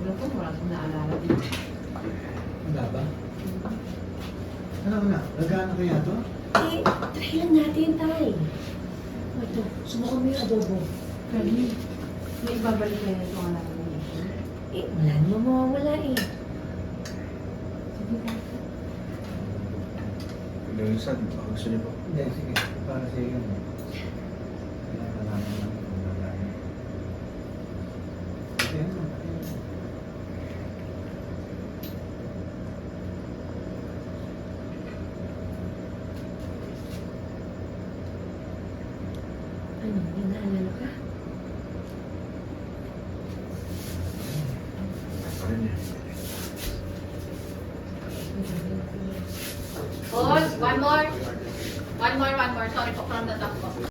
cellphone, wala akong naalala dito. Wala ba? Ano na? Nagana kaya to? Eh, try lang natin, tay. Ito, subukan mo yung adobo. Kali, may ibabalik kaya ito ang alam mo. Eh, wala naman mawawala eh. Sige ka. Lulusan, baka gusto niyo po. Hindi, sige. Para sa iyo. Kailangan naman lang kung nagana. Okay, ano? Ano, may naalala ka? Parang niya. Pause. One more. Sorry po, from the top po.